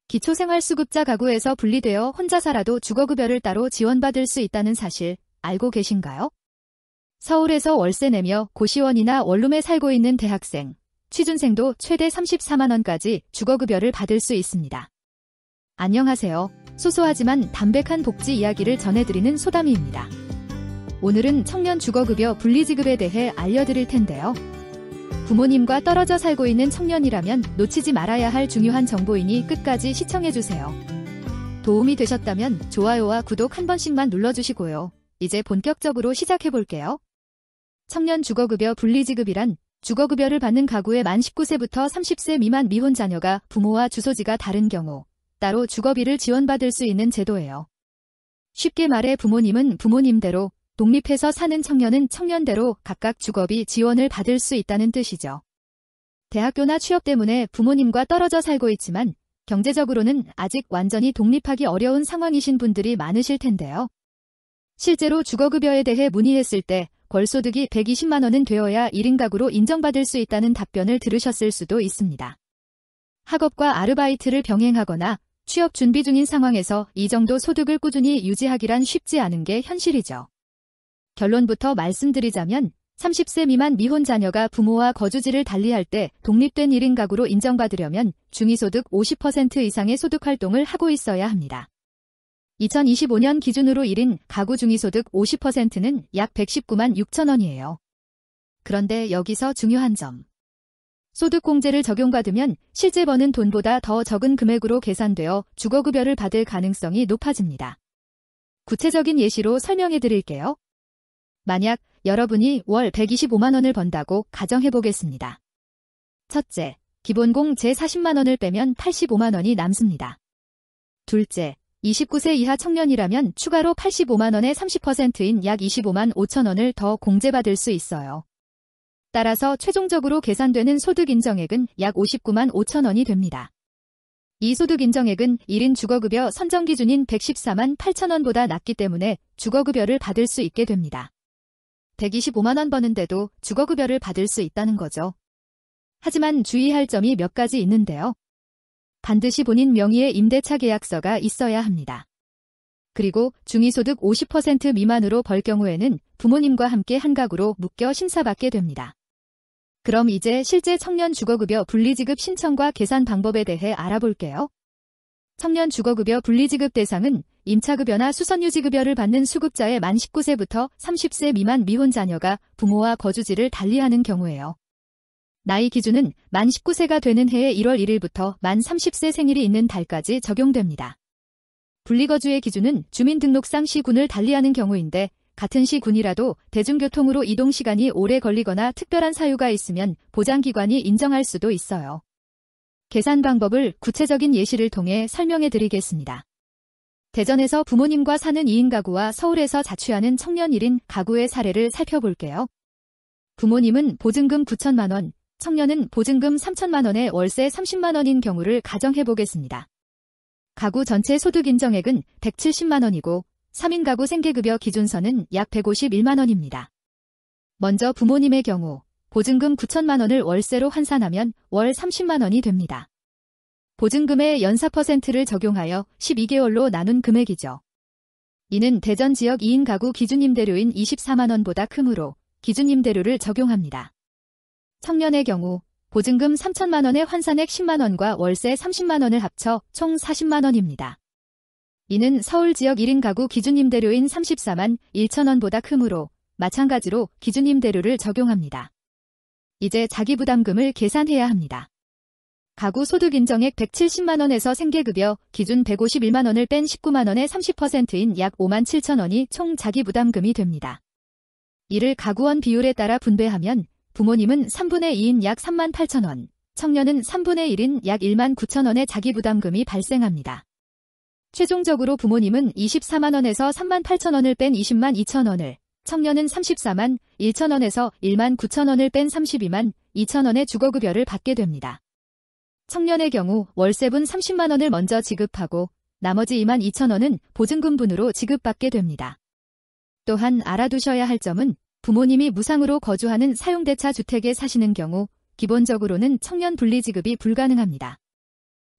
기초생활수급자 가구에서 분리되어 혼자 살아도 주거급여를 따로 지원받을 수 있다는 사실 알고 계신가요? 서울에서 월세 내며 고시원이나 원룸에 살고 있는 대학생, 취준생도 최대 34만원까지 주거급여를 받을 수 있습니다. 안녕하세요. 소소하지만 담백한 복지 이야기를 전해드리는 소담이입니다. 오늘은 청년 주거급여 분리지급에 대해 알려드릴 텐데요. 부모님과 떨어져 살고 있는 청년이라면 놓치지 말아야 할 중요한 정보이니 끝까지 시청해주세요. 도움이 되셨다면 좋아요와 구독 한 번씩만 눌러주시고요. 이제 본격적으로 시작해볼게요. 청년 주거급여 분리지급이란 주거급여를 받는 가구의 만 19세부터 30세 미만 미혼 자녀가 부모와 주소지가 다른 경우 따로 주거비를 지원받을 수 있는 제도예요. 쉽게 말해 부모님은 부모님대로, 독립해서 사는 청년은 청년대로 각각 주거비 지원을 받을 수 있다는 뜻이죠. 대학교나 취업 때문에 부모님과 떨어져 살고 있지만 경제적으로는 아직 완전히 독립하기 어려운 상황이신 분들이 많으실 텐데요. 실제로 주거급여에 대해 문의했을 때 월소득이 120만원은 되어야 1인 가구로 인정받을 수 있다는 답변을 들으셨을 수도 있습니다. 학업과 아르바이트를 병행하거나 취업 준비 중인 상황에서 이 정도 소득을 꾸준히 유지하기란 쉽지 않은 게 현실이죠. 결론부터 말씀드리자면 30세 미만 미혼 자녀가 부모와 거주지를 달리할 때 독립된 1인 가구로 인정받으려면 중위소득 50% 이상의 소득활동을 하고 있어야 합니다. 2025년 기준으로 1인 가구 중위소득 50%는 약 119만 6천원이에요. 그런데 여기서 중요한 점. 소득공제를 적용받으면 실제 버는 돈보다 더 적은 금액으로 계산되어 주거급여를 받을 가능성이 높아집니다. 구체적인 예시로 설명해 드릴게요. 만약 여러분이 월 125만원을 번다고 가정해보겠습니다. 첫째, 기본공 제 40만원을 빼면 85만원이 남습니다. 둘째, 29세 이하 청년이라면 추가로 85만원의 30%인 약 25만 5천원을 더 공제받을 수 있어요. 따라서 최종적으로 계산되는 소득 인정액은 약 59만 5천원이 됩니다. 이 소득 인정액은 1인 주거급여 선정 기준인 114만 8천원보다 낮기 때문에 주거급여를 받을 수 있게 됩니다. 125만원 버는데도 주거급여를 받을 수 있다는 거죠. 하지만 주의할 점이 몇 가지 있는데요. 반드시 본인 명의의 임대차 계약서가 있어야 합니다. 그리고 중위소득 50% 미만으로 벌 경우에는 부모님과 함께 한 가구로 묶여 심사받게 됩니다. 그럼 이제 실제 청년 주거급여 분리지급 신청과 계산 방법에 대해 알아볼게요. 청년 주거급여 분리지급 대상은 임차급여나 수선유지급여를 받는 수급자의 만 19세부터 30세 미만 미혼 자녀가 부모와 거주지를 달리하는 경우예요. 나이 기준은 만 19세가 되는 해의 1월 1일부터 만 30세 생일이 있는 달까지 적용됩니다. 분리거주의 기준은 주민등록상 시군을 달리하는 경우인데 같은 시군이라도 대중교통으로 이동시간이 오래 걸리거나 특별한 사유가 있으면 보장기관이 인정할 수도 있어요. 계산 방법을 구체적인 예시를 통해 설명해 드리겠습니다. 대전에서 부모님과 사는 2인 가구와 서울에서 자취하는 청년 1인 가구의 사례를 살펴볼게요. 부모님은 보증금 9천만원, 청년은 보증금 3천만원에 월세 30만원인 경우를 가정해보겠습니다. 가구 전체 소득 인정액은 170만원이고 3인 가구 생계급여 기준선은 약 151만원입니다. 먼저 부모님의 경우 보증금 9천만원을 월세로 환산하면 월 30만원이 됩니다. 보증금의 연사 %를 적용하여 12개월로 나눈 금액이죠. 이는 대전 지역 2인 가구 기준임대료인 24만원보다 크므로 기준임대료를 적용합니다. 청년의 경우 보증금 3천만원의 환산액 10만원과 월세 30만원을 합쳐 총 40만원입니다. 이는 서울 지역 1인 가구 기준임대료인 34만 1천원보다 크므로 마찬가지로 기준임대료를 적용합니다. 이제 자기부담금을 계산해야 합니다. 가구 소득 인정액 170만원에서 생계급여 기준 151만원을 뺀 19만원의 30%인 약 5만 7천원이 총 자기부담금이 됩니다. 이를 가구원 비율에 따라 분배하면 부모님은 3분의 2인 약 3만 8천원, 청년은 3분의 1인 약 1만 9천원의 자기부담금이 발생합니다. 최종적으로 부모님은 24만원에서 3만 8천원을 뺀 20만 2천원을, 청년은 34만 1천원에서 1만 9천원을 뺀 32만 2천원의 주거급여를 받게 됩니다. 청년의 경우 월세분 30만원을 먼저 지급하고 나머지 2만 2천원은 보증금분으로 지급받게 됩니다. 또한 알아두셔야 할 점은 부모님이 무상으로 거주하는 사용대차 주택에 사시는 경우 기본적으로는 청년 분리지급이 불가능합니다.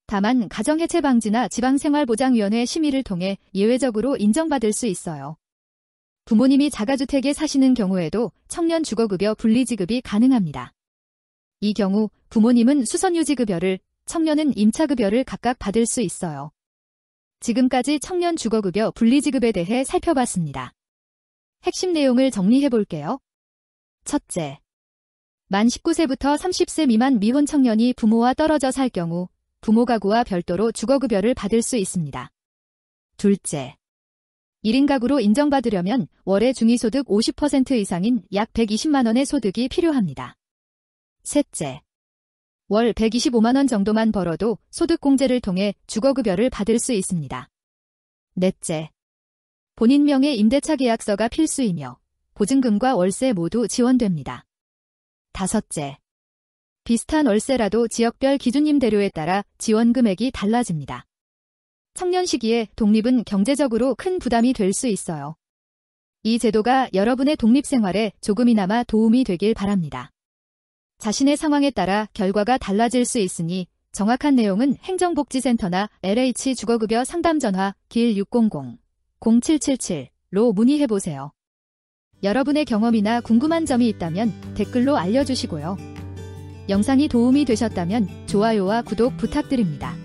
다만 가정해체방지나 지방생활보장위원회 심의를 통해 예외적으로 인정받을 수 있어요. 부모님이 자가주택에 사시는 경우에도 청년 주거급여 분리지급이 가능합니다. 이 경우 부모님은 수선유지급여를, 청년은 임차급여를 각각 받을 수 있어요. 지금까지 청년 주거급여 분리지급에 대해 살펴봤습니다. 핵심 내용을 정리해볼게요. 첫째, 만 19세부터 30세 미만 미혼 청년이 부모와 떨어져 살 경우 부모 가구와 별도로 주거급여를 받을 수 있습니다. 둘째, 1인 가구로 인정받으려면 월의 중위소득 50% 이상인 약 120만 원의 소득이 필요합니다. 셋째, 월 125만 원 정도만 벌어도 소득공제를 통해 주거급여를 받을 수 있습니다. 넷째, 본인 명의 임대차 계약서가 필수이며 보증금과 월세 모두 지원됩니다. 다섯째, 비슷한 월세라도 지역별 기준 임대료에 따라 지원 금액이 달라집니다. 청년 시기에 독립은 경제적으로 큰 부담이 될 수 있어요. 이 제도가 여러분의 독립생활에 조금이나마 도움이 되길 바랍니다. 자신의 상황에 따라 결과가 달라질 수 있으니 정확한 내용은 행정복지센터나 LH 주거급여 상담전화 길 600-0777로 문의해보세요. 여러분의 경험이나 궁금한 점이 있다면 댓글로 알려주시고요. 영상이 도움이 되셨다면 좋아요와 구독 부탁드립니다.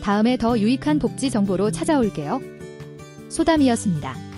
다음에 더 유익한 복지 정보로 찾아올게요. 소담이었습니다.